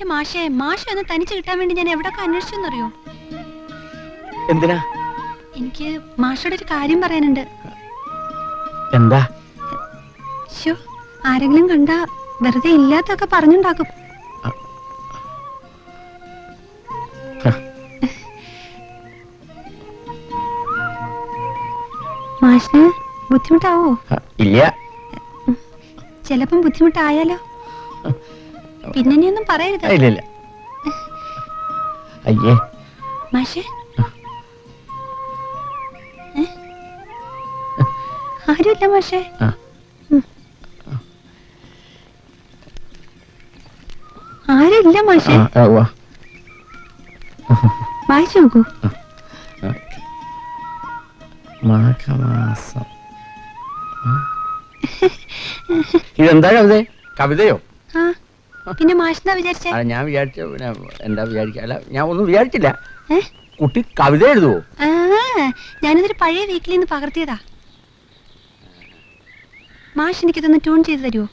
എന്റെ മാഷെ ഒന്ന് തനിച്ച് കിട്ടാൻ വേണ്ടി ഞാൻ എവിടൊക്കെ അന്വേഷിച്ചെന്നറിയോ? എന്തിനാ? എനിക്ക് മാഷോട് ഒരു കാര്യം പറയാനുണ്ട്. എന്താ? ശോ, ആരെങ്കിലും കണ്ടാ വെറുതെ ഇല്ലാത്തൊക്കെ പറഞ്ഞുണ്ടാക്കും. മാഷിന് ബുദ്ധിമുട്ടാവോ? ഇല്ല. ചിലപ്പം ബുദ്ധിമുട്ടായാലോ? പിന്നെയൊന്നും പറയരുത്. ഇല്ല. അയ്യേ മാഷേ, ആരുമില്ല മാഷേ. ആരുമില്ല മാഷേ. വായിച്ചു നോക്കൂ. മാഘമാസം. ഇതെന്താ കവിത? കവിതയോ? പിന്നെ മാഷെന്താ വിചാരിച്ചേ? ഞാൻ വിചാരിച്ച എന്താ വിചാരിക്ക? അല്ല, ഞാൻ ഒന്നും വിചാരിച്ചില്ല. കുട്ടി കവിത എഴുതുവോ? ഞാനിതൊരു പഴയ വീക്കിൽ നിന്ന് പകർത്തിയതാ. മാഷ് എനിക്കിതൊന്ന് ട്യൂൺ ചെയ്ത് തരുമോ?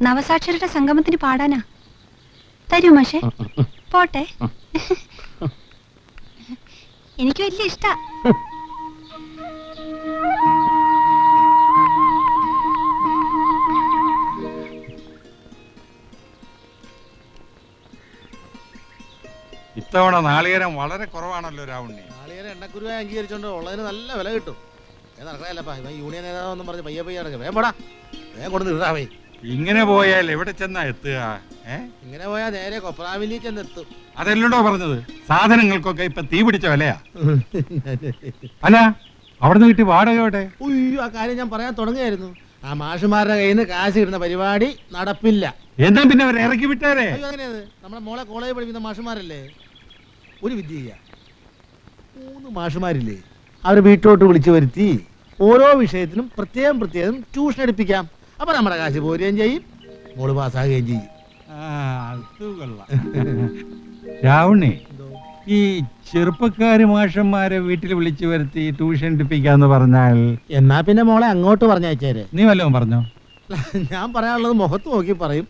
നവസാക്ഷരരുടെ സംഗമത്തിന് പാടാനാ. തരൂ മാഷേ. പോട്ടെ. എനിക്ക് വലിയ ഇഷ്ടാ. ഇത്തവണ നാളികേരം വളരെ കുറവാണല്ലോ രാവുണ്ണി. നാളികേരം എണ്ണക്കുരുവായി അംഗീകരിച്ചോണ്ട് ഉള്ളതിന് നല്ല വില കിട്ടും. നടക്കണല്ലപ്പാ, ഇവൻ യൂണിയൻ നേതാവെന്നും പറഞ്ഞ് പയ്യെ അടക്കം വേഗം പോടാ, വേഗം കൊണ്ട് നിർത്താവേ. ഇങ്ങനെ പോയാൽ എവിടെ ചെന്നാ എത്തുക? ഇങ്ങനെ പോയാൽ നേരെ കൊപ്രാമിലി ചെന്നെത്തും. അതെല്ലടോ പറഞ്ഞത്. സാധനങ്ങൾക്കൊക്കെ ഇപ്പൊ തീ പിടിച്ച വിലയാ. അല്ല, അവിടുന്ന് കിട്ടി വാടക എവിടെ? ഉയ്യോ, ആ കാര്യം ഞാൻ പറയാൻ തുടങ്ങിയായിരുന്നു. ആ മാഷുമാരുടെ കയ്യിൽ നിന്ന് കാശ് കിട്ടുന്ന പരിപാടി നടപ്പില്ല. എന്താ പിന്നെ അവർ ഇറക്കി വിട്ടാരേ? അങ്ങനെയത് നമ്മുടെ മോളെ കോളേജ് പഠിക്കുന്ന മാഷുമാരല്ലേ. ഒരു വിദ്യ ചെയ്യാ, 3 മാഷുമാരില്ലേ, അവരെ വീട്ടിലോട്ട് വിളിച്ചു വരുത്തി ഓരോ വിഷയത്തിനും പ്രത്യേകം ട്യൂഷൻ എടുപ്പിക്കാം. അപ്പൊ നമ്മുടെ കാശ് പോരുകയും ചെയ്യും, മോള് പാസ്സാകുകയും ചെയ്യും. രാവുണ്ണി, ഈ ചെറുപ്പക്കാര് മാഷന്മാരെ വീട്ടിൽ വിളിച്ചു വരുത്തി ട്യൂഷൻ എടുപ്പിക്കാന്ന് പറഞ്ഞാൽ എന്നാ പിന്നെ മോളെ അങ്ങോട്ട് പറഞ്ഞയച്ചേരെ. നീ വല്ലതും പറഞ്ഞോ? ഞാൻ പറയാനുള്ളത് മുഖത്ത് നോക്കി പറയും,